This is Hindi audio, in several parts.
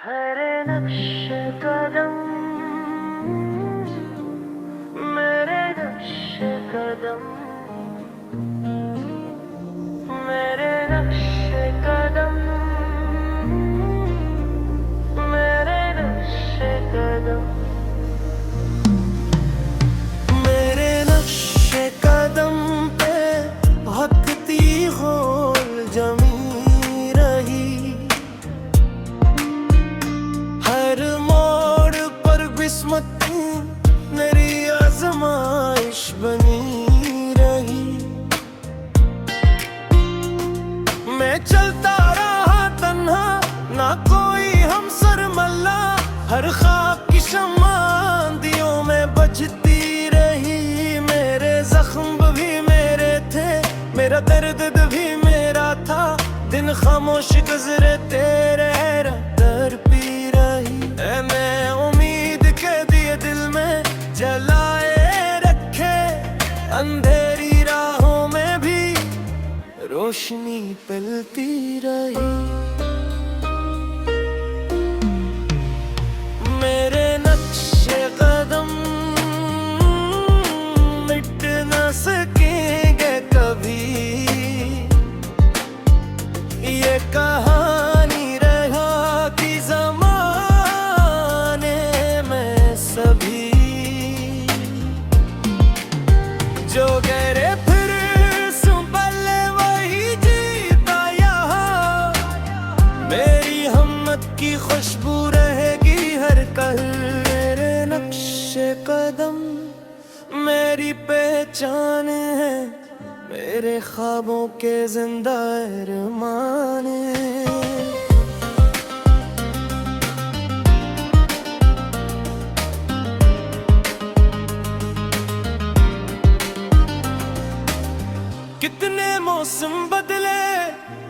हरे नक्श कदम मेरे नक्श कदम मेरे नक्श कदम मेरे नक्श कदम मेरे नक्श कदम पे भटकती होल जमी रही। हर मोड़ पर किस्मत मेरी आजमाइश बनी रही। मैं चलता रहा तन्हा, ना कोई हमसर मल्ला। हर ख्वाब की शम्मा आंधियों में बजती रही। मेरे जख्म भी मेरे थे, मेरा दर्द भी मेरा था। दिन खामोश गुजरे तेरे दर पी रही। मैं उम्मीद के दिए दिल में जलाए रखे। अंधेरी राहों में भी रोशनी पलती रही। मेरे नक्शे कदम मिट न सकेंगे कभी। ये कहानी रहा कि ज़माने में सभी जो गहरे फिर संभले वही जीता यहाँ। मेरी हिम्मत की खुशबू रहेगी हर कल। मेरे नक्शे कदम मेरी पहचान है, मेरे ख्वाबों के जिंदा अरमान है। कितने मौसम बदले,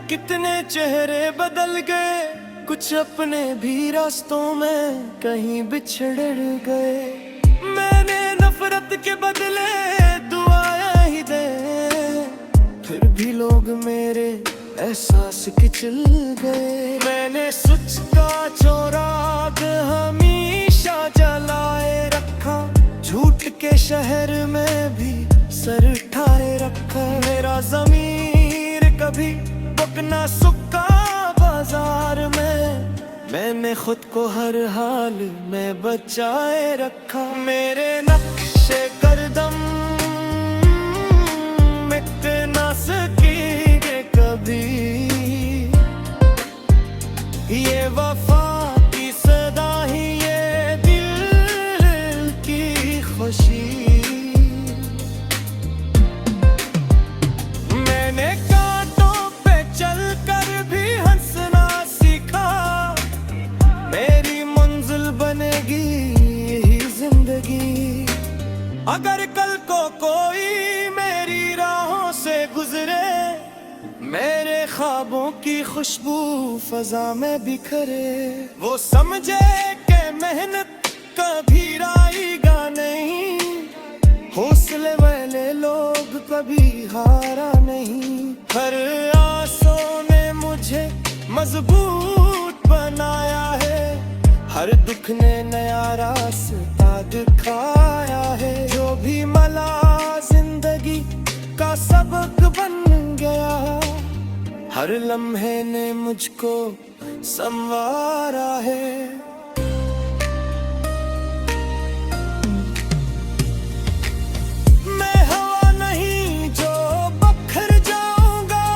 कितने चेहरे बदल गए। कुछ अपने भी रास्तों में कहीं बिछड़ गए। मैंने नफरत के बदले दुआएं ही दे, फिर भी लोग मेरे एहसास के चल गए। मैंने सुच का चौराग हमेशा जलाए रखा। झूठ के शहर में भी सर ठाए रखा। मेरा ज़मीर कभी बुक ना सुक्का बाजार में। मैंने खुद को हर हाल में बचाए रखा। मेरे नक्शे कदम मिट ना सकेंगे कभी। ये वफा की सदा ही ये दिल की खुशी। मैंने कांटों पे चलकर भी हंसना सीखा। मेरी मंजिल बनेगी यही जिंदगी। अगर कल को कोई मेरी राहों से गुजरे, मेरे ख्वाबों की खुशबू फजा में बिखरे। वो समझे कि मेहनत कभी राएगा नहीं। हौसले वाले लोग कभी हारा नहीं। हर आसों ने मुझे मजबूत बनाया है। हर दुख ने नया रास्ता दिखाया है। जो भी मला जिंदगी का सबक बन गया। हर लम्हे ने मुझको संवारा है। मैं हवा नहीं जो बखर जाऊंगा।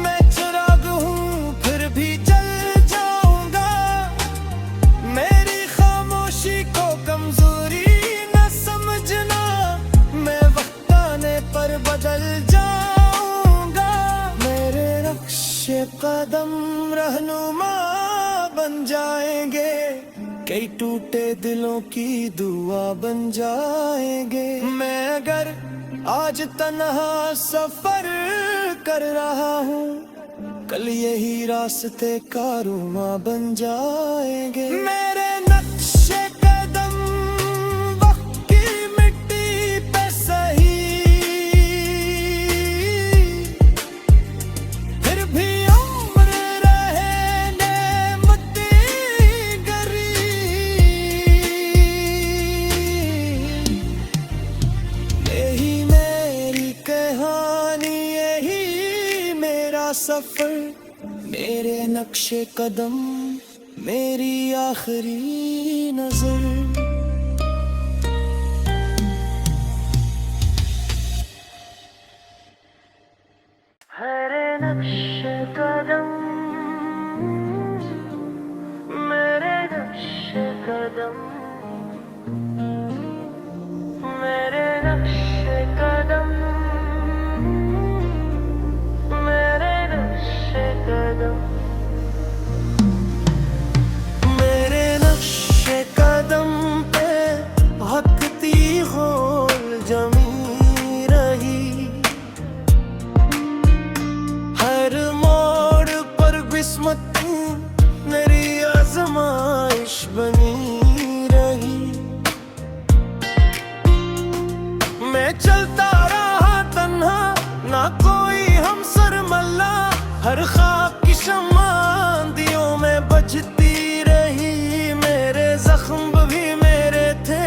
मैं चिराग हूँ फिर भी जल जाऊंगा। मेरी खामोशी को कमजोरी न समझना। मैं वक्त आने पर बदल जाऊंगा। मेरे नक्शे कदम रहनुमा बन जाएंगे। कई टूटे दिलों की दुआ बन जाएंगे। मैं अगर आज तन्हा सफर कर रहा हूँ, कल यही रास्ते का रुमा बन जाएंगे। मेरे नक्शे कदम वक्त की मिट्टी पे सही। फिर भी उम्र रहे नेमती नक्शे कदम मेरी आखिरी नजर। हरे नक्शे कदम मेरे नक्शे कदम, मेरे नक्शे कदम, मेरे नक्शे कदम, मेरे नक्शे कदम पे भटकती होल जमी रही। हर मोड़ पर किस्मत मेरी आजमाइश बनी रही। मैं चलता रहा तन्हा, ना कोई हमसर मल्ला। हर ख्वाब की शम्मा आंधियों में बजती रही। मेरे जख्म भी मेरे थे,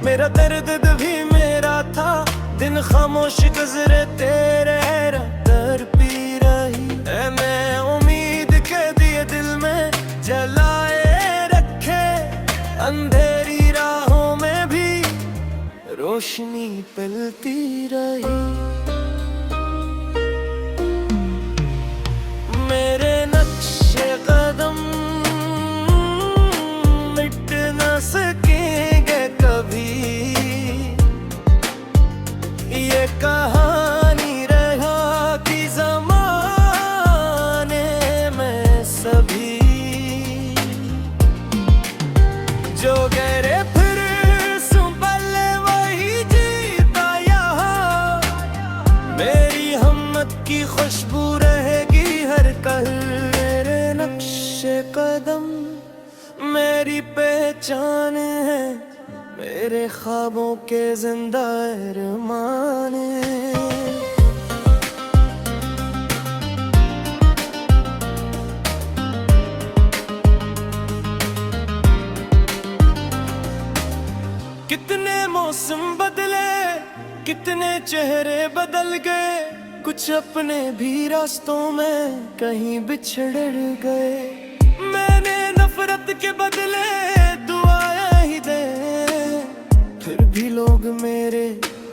मेरा दर्द भी मेरा था। दिन खामोश गुजरे तेरे दर पी रही। मैं उम्मीद के दिए दिल में जलाए रखे, अंधेरी राहों में भी रोशनी पिलती रही। मेरे नक्शे कदम मिट न सकेंगे कभी। ये कहानी रहा कि ज़माने में सभी जो गहरे फिर संभले वही जीता यहाँ। मेरी हिम्मत की खुशबू रहेगी हर कल। मेरे नक्शे कदम मेरी पहचान है, मेरे ख्वाबों के जिंदा अरमान हैं। कितने मौसम बदले, कितने चेहरे बदल गए। कुछ अपने भी रास्तों में कहीं बिछड़ गए। मैंने नफरत के बदले दुआएं ही दे, फिर भी लोग मेरे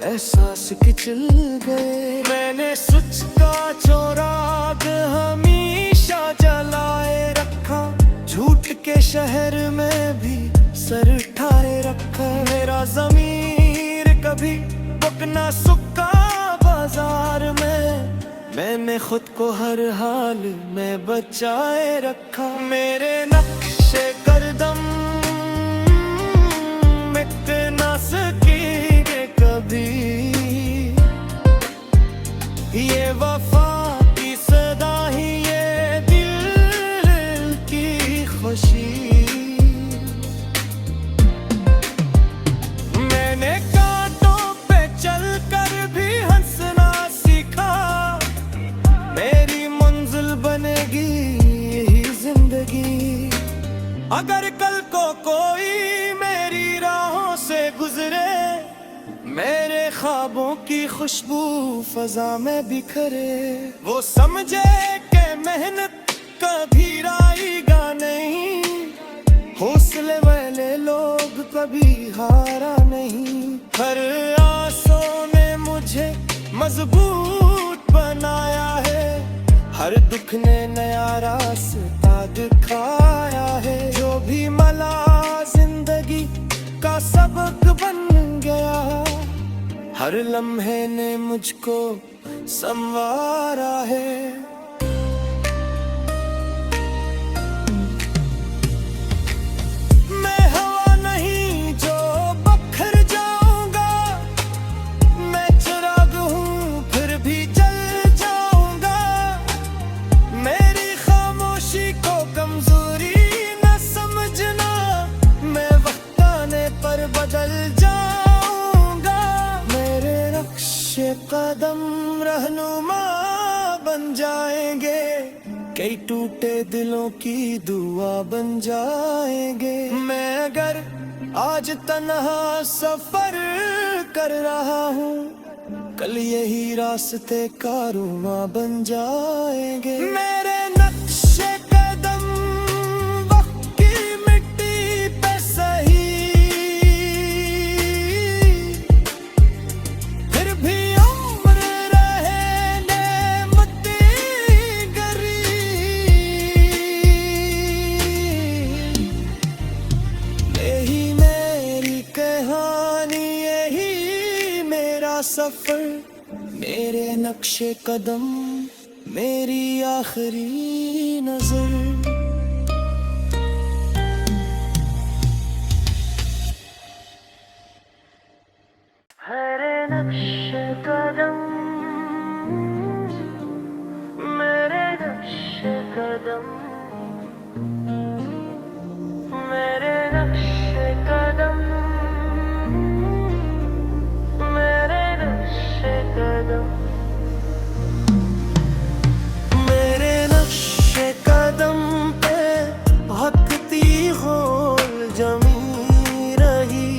एहसास के चल गए। मैंने स्विच का चौराग हमेशा जलाए रखा। झूठ के शहर में भी सर उठाए रखा। मेरा ज़मीर कभी पकना सुक्का बाजार में। मैंने खुद को हर हाल में बचाए रखा। मेरे नक्शे कदम मिट ना सकेंगे कभी। ये वफा की सदा ही, ये दिल की खुशी। मैंने कांटों पे चलकर भी हंसना सीखा। मेरी मंजिल बनेगी यही जिंदगी। अगर कल को कोई मेरी राहों से गुजरे, मेरे ख्वाबों की खुशबू फजा में बिखरे। वो समझे कि मेहनत कभी राएगा नहीं। हौसले वाले लोग कभी हारा नहीं। हर आसों ने मुझे मजबूत बनाया है। हर दुख ने नया रास्ता दिखाया है। जो भी मला जिंदगी का सबक बन गया। हर लम्हे ने मुझको संवारा है। मैं हवा नहीं जो बखर जाऊंगा। मैं चिराग हूँ फिर भी जल जाऊंगा। मेरी खामोशी को कमजोरी न समझना। मैं वक्त आने पर बदल जाऊंगा। मेरे नक्शे कदम रहनुमा बन जाएंगे। कई टूटे दिलों की दुआ बन जाएंगे। मैं अगर आज तन्हा सफर कर रहा हूँ, कल यही रास्ते का रुमा बन जाएंगे। मेरे नक्शे कदम सफर, मेरे नक्शे कदम, मेरी आखिरी नजर। मेरे नक्शे कदम, मेरे नक्शे कदम, मेरे नक्शे कदम, मेरे नक्शे कदम, मेरे नक्शे कदम पे भटकती होल जमी रही।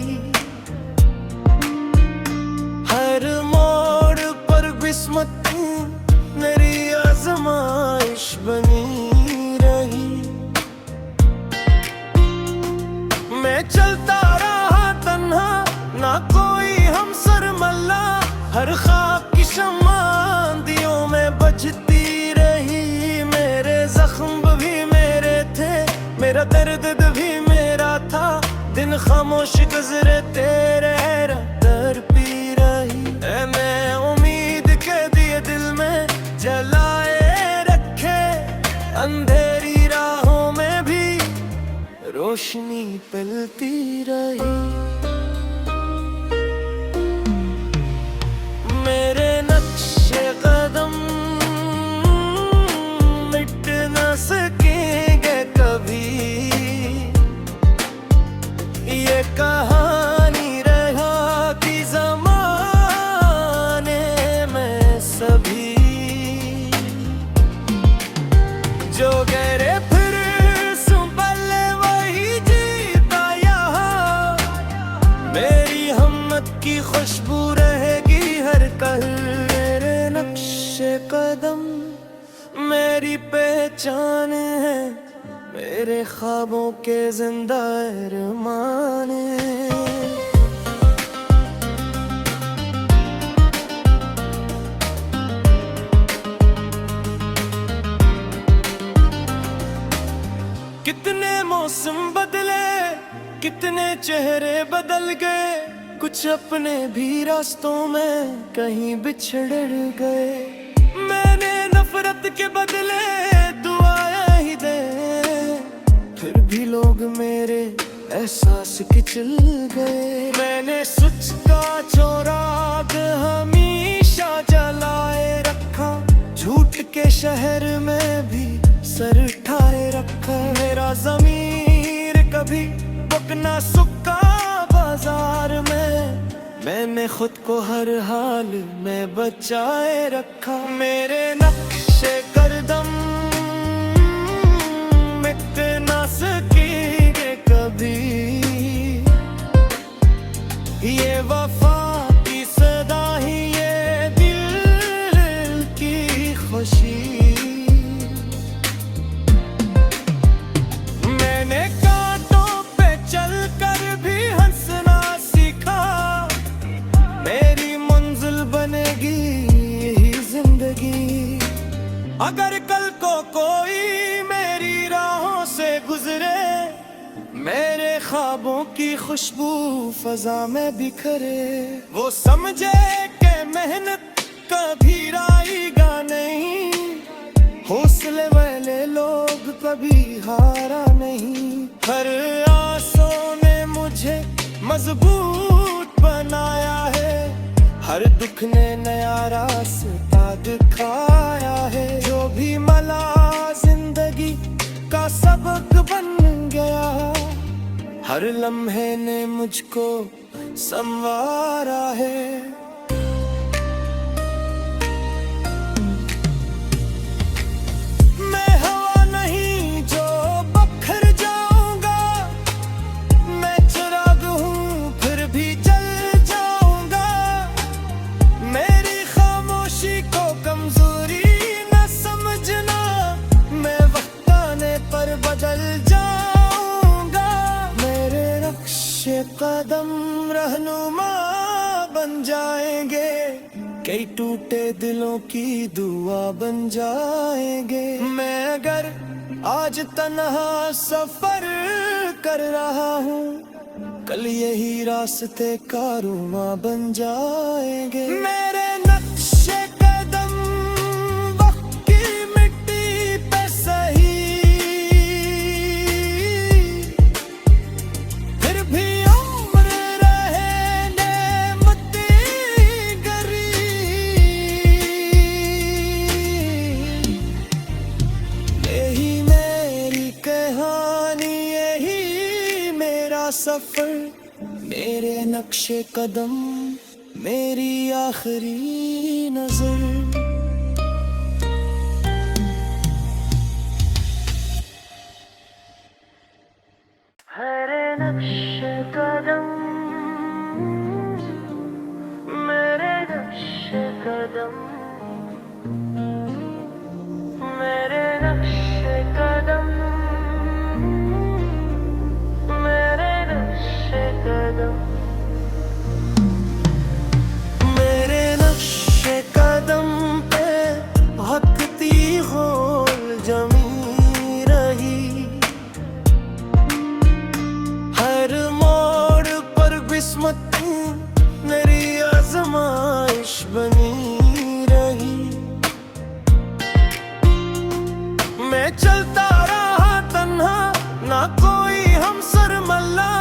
हर मोड़ पर किस्मत मेरी आजमाइश बनी रही। मैं चलता रहा तन्हा, ना कोई हमसर मल्ला। हर ख्वाब की शम्मा दियों में बजती रही। मेरे जख्म भी मेरे थे, मेरा दर्द भी मेरा था। दिन खामोश गुजरे तेरे दर पी रही। मैं उम्मीद के दिए दिल में जलाए रखे, अंधेरी राहों में भी रोशनी पलती रही। मेरे नक्शे कदम मिट न सकेंगे कभी। ये कहानी रहा कि ज़माने में सभी जो गहरे फिर संभले वही जीता यहाँ। मेरी हिम्मत की खुशबू रहेगी हर कल। मेरे नक्शे कदम मेरी पहचान है, मेरे ख्वाबों के जिंदा अरमान है। कितने मौसम बदले, कितने चेहरे बदल गए। कुछ अपने भी रास्तों में कहीं बिछड़ गए। मैंने नफरत के बदले दुआएं ही दे, फिर भी लोग मेरे एहसास के चल गए। मैंने सुच का चौराग हमेशा जलाए रखा। झूठ के शहर में भी सर उठाए रखा। मेरा ज़मीर कभी बुकना सुक्का बाजार में। मैंने खुद को हर हाल में बचाए रखा। मेरे नक्शे कदम मिट ना सकेंगे कभी। ये वफा की सदा ही, ये दिल की खुशी। मैंने कांटों पे चलकर भी हंसना सीखा। मेरी मंजिल बनेगी यही जिंदगी। अगर कल को कोई मेरी राहों से गुजरे, मेरे ख्वाबों की खुशबू फजा में बिखरे। वो समझे कि मेहनत कभी राएगा नहीं। हौसले वाले लोग कभी हारा नहीं। हर आसों ने मुझे मजबूत बनाया है। हर दुख ने नया रास्ता दिखाया है। जो भी मला जिंदगी का सबक बन गया। हर लम्हे ने मुझको संवारा है। कदम रहनुमा बन जाएंगे। कई टूटे दिलों की दुआ बन जाएंगे। मैं अगर आज तन्हा सफर कर रहा हूँ, कल यही रास्ते कारवां बन जाएंगे। मेरे नक्शे कदम वक्त की मिट्टी पे सही, फिर भी उम्र रहे नेमती गरी। यही मेरी कहानी, यही मेरा सफर, मेरे नक्शे कदम, मेरी आखिरी नजर। मेरे नक्शे कदम, मेरे नक्शे कदम, मेरे नक्शे कदम, मेरे नक्शे कदम। मेरे नक्शे कदम पे हकती होल जमी रही, हर मोड़ पर किस्मत मेरी आजमाइश बनी रही। मैं चलता रहा तन्हा, ना कोई हमसर मल्ला,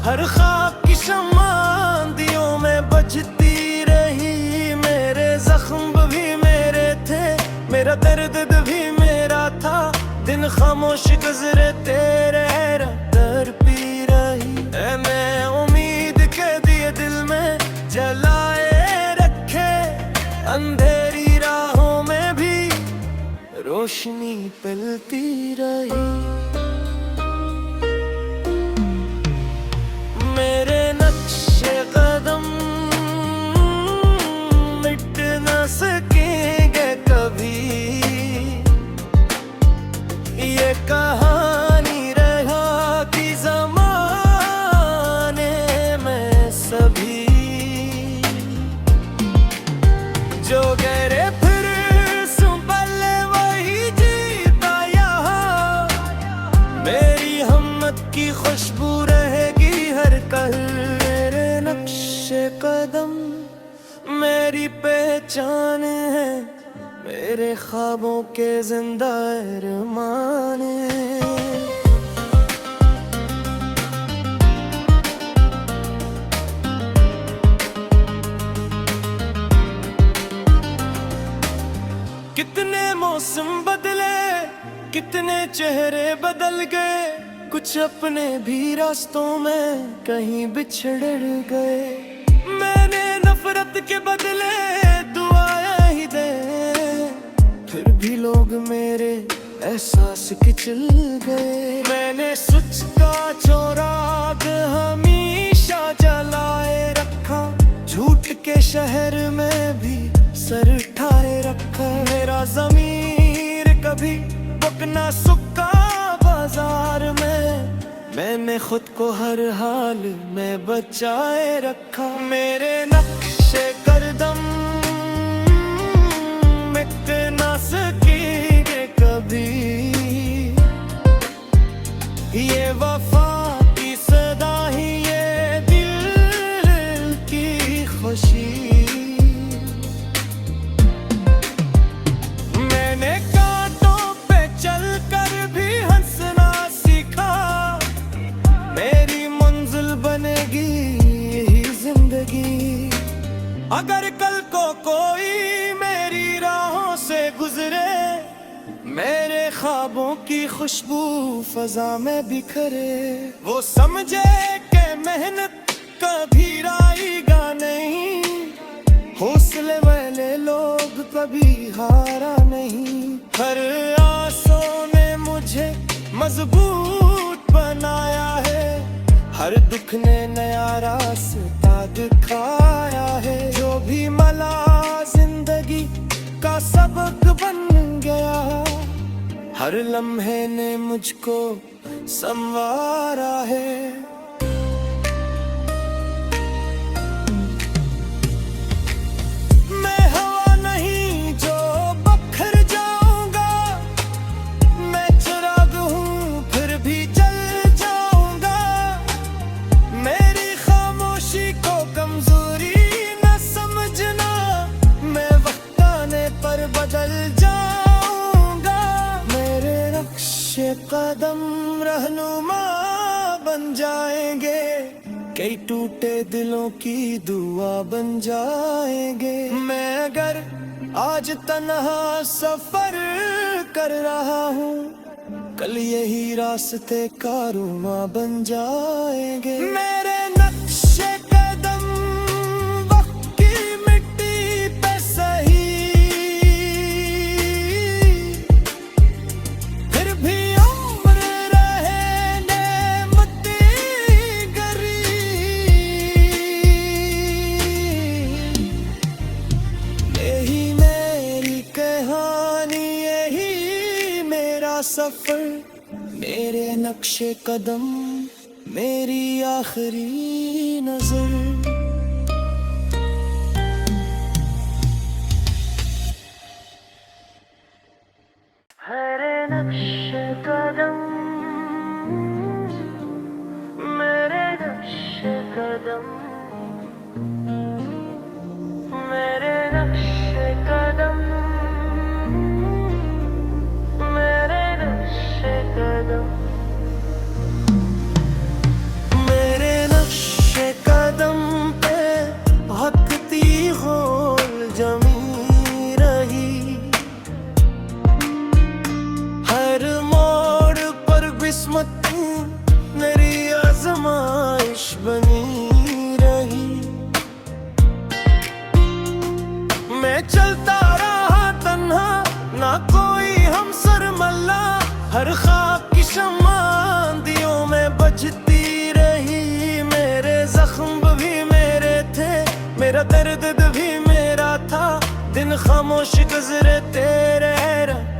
हर ख्वाब की शम्मा दियों में बजती रही। मेरे जख्म भी मेरे थे, मेरा दर्द भी मेरा था, दिन खामोश गुजरे तेरे दर पी रही। मैं उम्मीद के दिए दिल में जलाए रखे, अंधेरी राहों में भी रोशनी पलती रही। मेरे नक्शे कदम मिट न सकेंगे कभी, ये कहानी रहा कि ज़माने में सभी जो गहरे फिर संभले वही जीता यहाँ। मेरी हिम्मत की खुशबू रहेगी हर कल। मेरे नक्शे कदम मेरी पहचान है, मेरे ख्वाबों के जिंदा अरमान है। कितने मौसम बदले, कितने चेहरे बदल गए, कुछ अपने भी रास्तों में कहीं बिछड़ गए। मैंने नफरत के बदले दुआएं ही दे, फिर भी लोग मेरे एहसास के चल गए। मैंने सुच का चौराग हमेशा जलाए रखा, झूठ के शहर में भी सर उठाए रखा। मेरा ज़मीर कभी पकना सुक्का बाजार में, मैंने खुद को हर हाल में बचाए रखा। मेरे नक्शे कदम मिट ना सकेंगे कभी, ये वफा की सदा ही, ये दिल की खुशी। मैंने कांटों पे चलकर भी हंसना सीखा, मेरी मंजिल बनेगी यही जिंदगी। अगर कल को कोई मेरी राहों से गुजरे, मेरे ख्वाबों की खुशबू फजा में बिखरे, वो समझे कि मेहनत कभी राएगा नहीं, हौसले वाले लोग कभी हारा नहीं। हर आसों ने मुझे मजबूत बनाया है, हर दुख ने नया रास्ता दिखाया है। जो भी मला जिंदगी का सबक बन गया, हर लम्हे ने मुझको संवारा है। मैं हवा नहीं जो बखर जाऊंगा, मैं चिराग हूँ फिर भी जल जाऊंगा। मेरी बन जाएंगे, कई टूटे दिलों की दुआ बन जाएंगे। मैं अगर आज तन्हा सफर कर रहा हूँ, कल यही रास्ते कारवां बन जाएंगे। मेरे नक्शे कदम वक्त की मिट्टी पे सही, फिर भी उम्र रहे नेमती गरी। यही मेरी कहानी, यही मेरा सफर, मेरे नक्शे कदम, मेरी आखिरी नजर। मेरे नक्शे कदम, मेरे नक्शे कदम, मेरे नक्शे कदम, मेरे नक्शे कदम। मेरे नक्शे कदम पे हकती होल जमी रही, हर मोड़ पर किस्मत मेरी आजमाइश बनी रही। मैं चलता रहा तन्हा, ना कोई हमसर मल्ला, हर ख्वाब की शम्मा दियों में बजती रही। मेरे जख्म भी मेरे थे, मेरा दर्द भी मेरा था, दिन खामोश गुजरे तेरे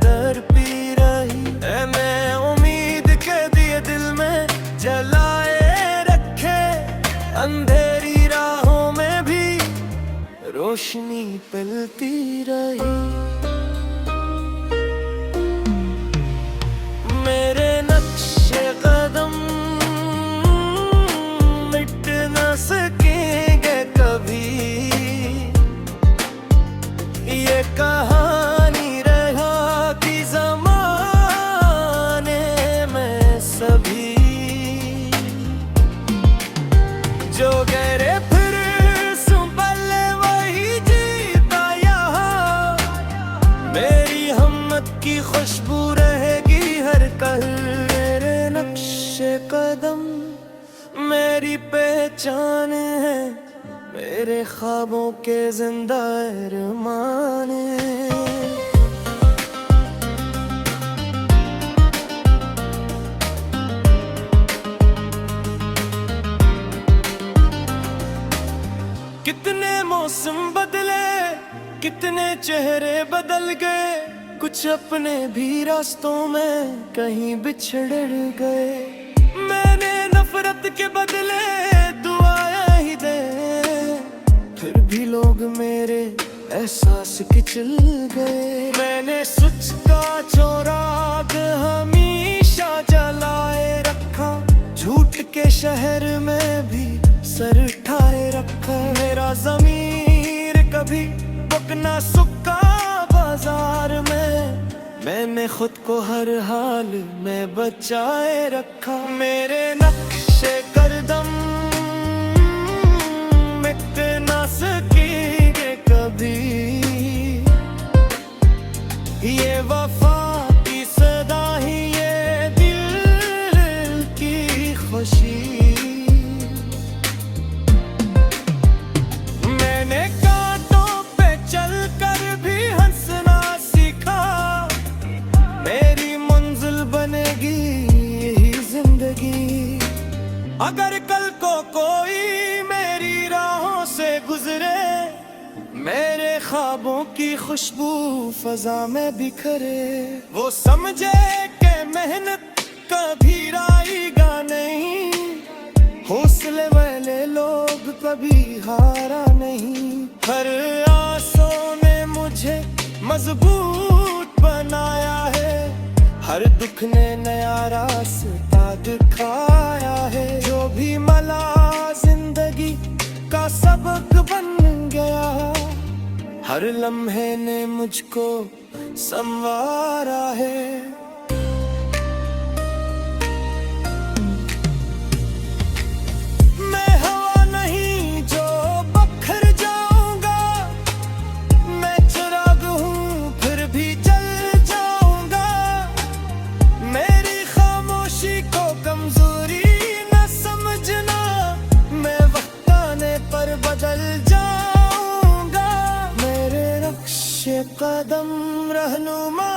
दर पी रही। मैं उम्मीद के दिए दिल में जलाए रखे, अंधेरी राहों में भी रोशनी पलती रही। मेरे नक्शे कदम मिट न सकेंगे कभी, ये कहानी रहा कि ज़माने में सभी जो गहरे फिर संभले वही जीता यहाँ। मेरी हिम्मत की खुशबू रहेगी हर कल। मेरे नक्शे कदम मेरी पहचान है, मेरे ख्वाबों के जिंदा अरमान है। कितने मौसम बदले, कितने चेहरे बदल गए, कुछ अपने भी रास्तों में कहीं बिछड़ गए। मैंने नफरत के बदले दुआएं ही दे, फिर भी लोग मेरे एहसास के चल गए। मैंने सच का चौराग हमेशा जलाए रखा, झूठ के शहर में भी सर ठाए रखा। मेरा ज़मीर कभी पकना सुक्का बाजार में, मैंने खुद को हर हाल में बचाए रखा। मेरे नक्शे कदम मिट ना सकेंगे कभी, ये वफा की सदा ही, ये दिल की खुशी। मैंने कांटों पे चलकर भी हंसना सीखा, मेरी मंजिल बनेगी यही जिंदगी। अगर कल को कोई मेरी राहों से गुजरे, मेरे ख्वाबों की खुशबू फजा में बिखरे, वो समझे कि मेहनत कभी राएगा नहीं, हौसले वाले लोग कभी हारा नहीं। हर आसों ने मुझे मजबूत बनाया है, हर दुख ने नया रास्ता दिखाया है। जो भी मला जिंदगी का सबक बन गया, हर लम्हे ने मुझको संवारा है। रहनुमा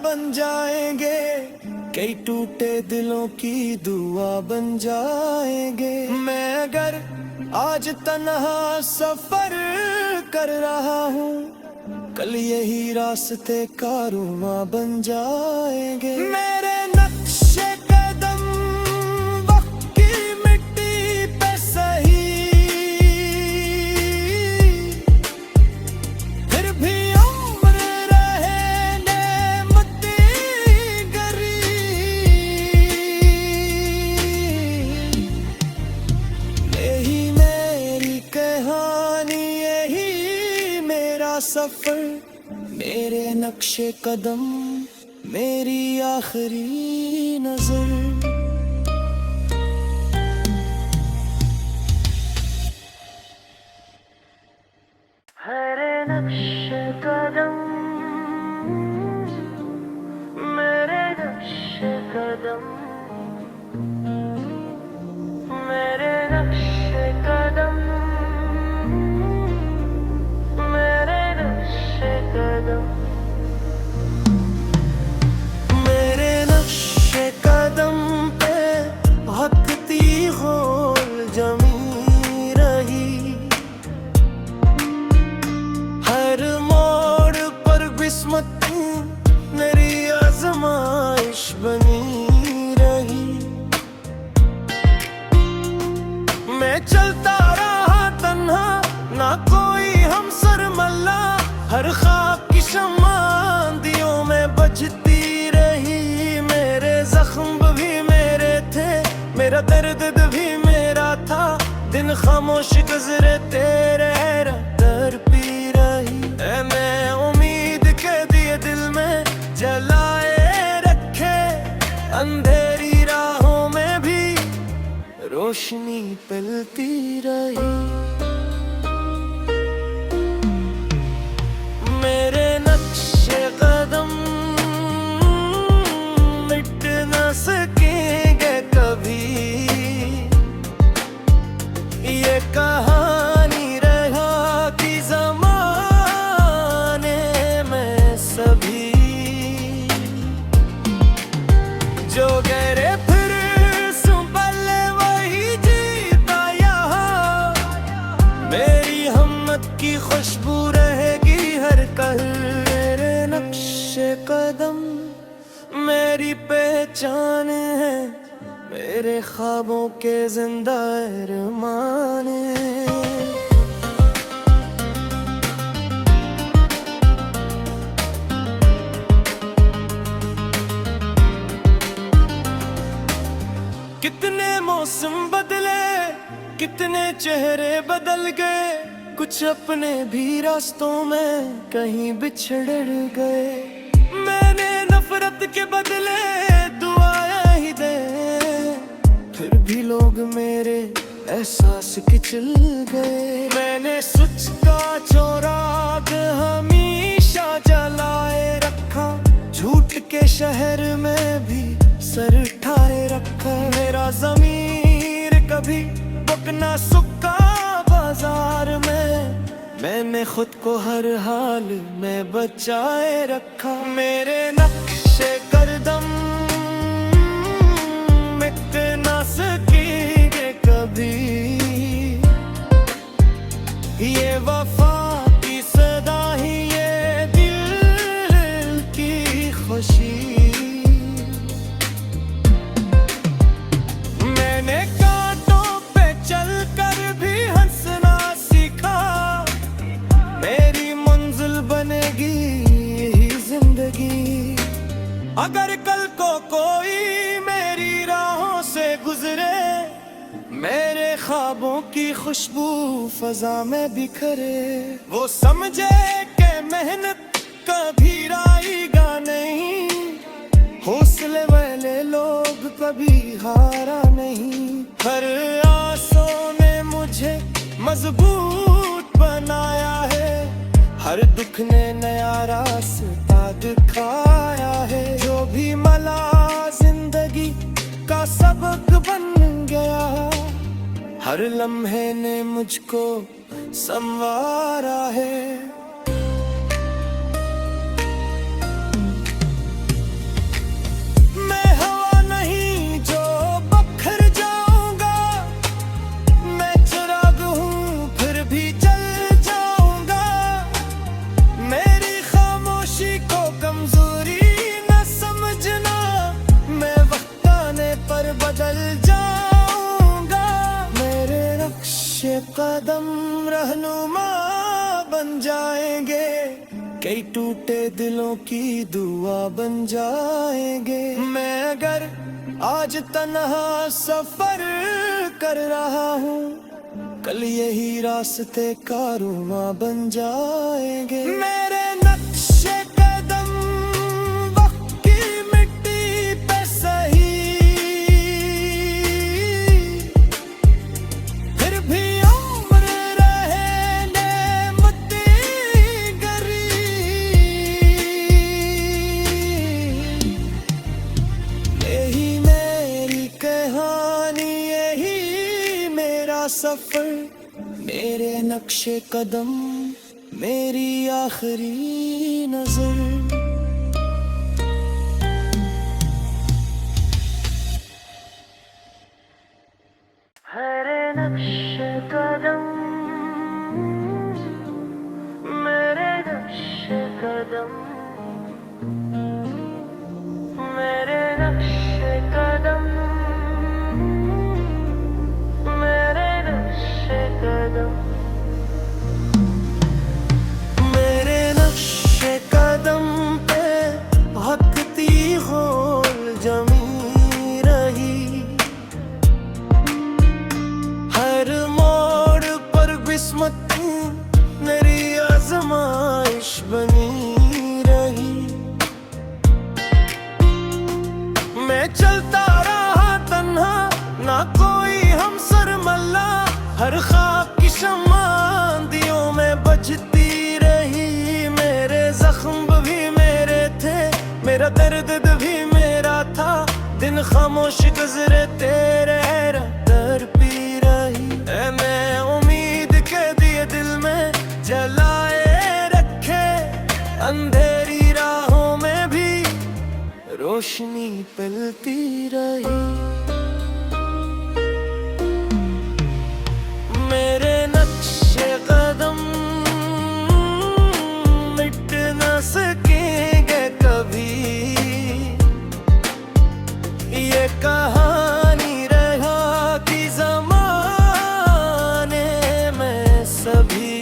बन जाएंगे, कई टूटे दिलों की दुआ बन जाएंगे। मैं अगर आज तन्हा सफर कर रहा हूँ, कल यही रास्ते कारवां बन जाएंगे। मेरे नक्शे कदम वक्त की मिट्टी पे सही, फिर भी उम्र रहे नेमती गरी। यही मेरी कहानी, यही मेरा सफर, मेरे नक्शे कदम, मेरी आखिरी नजर। मेरे नक्शे कदम, मेरे नक्शे कदम, मेरे नक्शे कदम, मेरे नक्शे कदम, मेरे नक्शे कदम पे भटकती होल जमी रही। हर मोड़ पर किस्मत मेरी आजमाइश बनी रही। मैं चलता रहा तन्हा, ना कोई हमसर मल्ला, हर ख्वाब की शम्मा आंधियों में बजती रही। मेरे जख्म भी मेरे थे, मेरा दर्द भी मेरा था, दिन खामोश गुजरे तेरे दर पी रही। मैं उम्मीद के दिए दिल में जलाए रखे, अंधेरी राहों में भी रोशनी पलती रही। मेरे नक्शे कदम मिट न सकेंगे कभी, ये कहानी रहा कि ज़माने में सभी जो गहरे फिर संभले वही जीता यहाँ। मेरी हिम्मत की खुशबू रहेगी हर कल। मेरे नक्शे कदम मेरी पहचान है, मेरे ख्वाबों के जिंदा अरमान है। कितने मौसम बदले, कितने चेहरे बदल गए, कुछ अपने भी रास्तों में कहीं बिछड़ गए। मैंने नफरत के बदले दुआएं ही दे, फिर भी लोग मेरे एहसास के चल गए। मैंने सुच का चौराग हमेशा जलाए रखा, झूठ के शहर में भी सर ठाए रखा। मेरा ज़मीर कभी बुक ना सुक्का बाजार में, मैंने खुद को हर हाल में बचाए रखा। मेरे नक्शे कदम मिट ना सकेंगे कभी, ये वफा की सदा ही, ये दिल की खुशी। मैंने कांटों पे चल कर भी हंसना सीखा, मेरी मंजिल बनेगी यही जिंदगी। अगर कल को कोई मेरी राहों से गुजरे, मेरे ख्वाबों की खुशबू फजा में बिखरे, वो समझे कि मेहनत कभी राएगा नहीं, हौसले वाले लोग कभी हारा नहीं। हर आसों ने मुझे मजबूत बनाया है, हर दुख ने नया रास्ता दिखाया है। जो भी मला जिंदगी का सबक बन गया, हर लम्हे ने मुझको संवारा है। कदम रहनुमा बन जाएंगे, कई टूटे दिलों की दुआ बन जाएंगे। मैं अगर आज तन्हा सफर कर रहा हूँ, कल यही रास्ते कारवां बन जाएंगे। मेरे नक्शे कदम वक्त की मिट्टी पे सही, फिर भी उम्र रहे नेमती गरी। यही मेरी कहानी, यही मेरा सफर, मेरे नक्शे कदम, मेरी आखिरी नजर। मेरे नक्शे कदम, मेरे नक्शे कदम, मेरे नक्शे कदम, मेरे नक्शे कदम। मेरे नक्शे कदम पे भटकती होल जमी रही, हर मोड़ पर किस्मत मेरी आजमाइश बनी रही। मैं चलता रहा तन्हा, ना कोई हमसर मल्ला, हर ख्वाब की शम्मा दियों में बजती रही। मेरे जख्म भी मेरे थे, मेरा दर्द भी मेरा था, दिन खामोश गुजरे तेरे दर पी रही। मैं उम्मीद के दिए दिल में जलाए रखे, अंधेरी राहों में भी रोशनी पलती रही। मेरे नक्शे कदम मिट न सकेंगे कभी, ये कहानी रहा कि ज़माने में सभी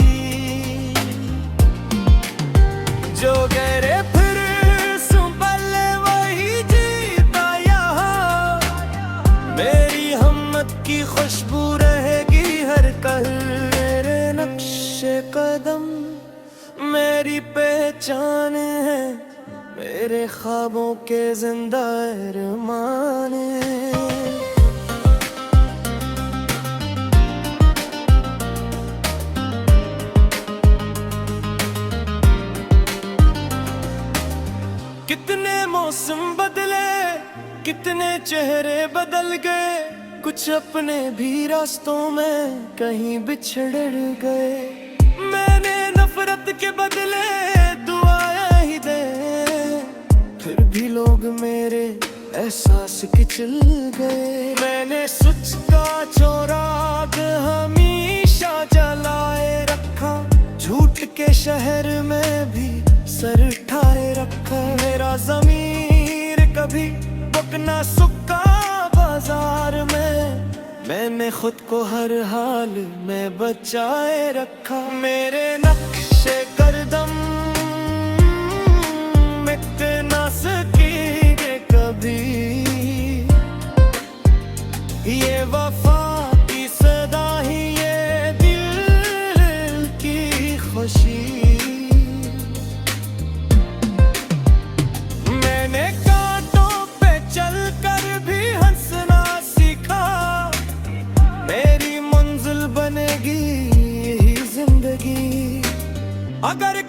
जो गहरे फिर संभले वही जीता यहाँ। मेरी हिम्मत की खुशबू रहेगी हर कल। मेरे नक्शे कदम मेरी पहचान है, मेरे ख्वाबों के जिंदा अरमान है। कितने मौसम बदले, कितने चेहरे बदल गए, कुछ अपने भी रास्तों में कहीं बिछड़ गए। मैंने नफरत के बदले दुआएं ही दे, फिर भी लोग मेरे एहसास के चल गए। मैंने सुच का चौराग हमेशा जलाए रखा, झूठ के शहर में भी सर उठाए रखा। मेरा ज़मीर कभी बुकना सुक्का बाजार में, मैंने खुद को हर हाल में बचाए रखा। मेरे नक्शे कदम मिट ना सकेंगे कभी, ये वफा की सदा ही, ये दिल की खुशी। मैंने कांटों पे चलकर भी हंसना सीखा, मेरी मंजिल बनेगी यही जिंदगी। अगर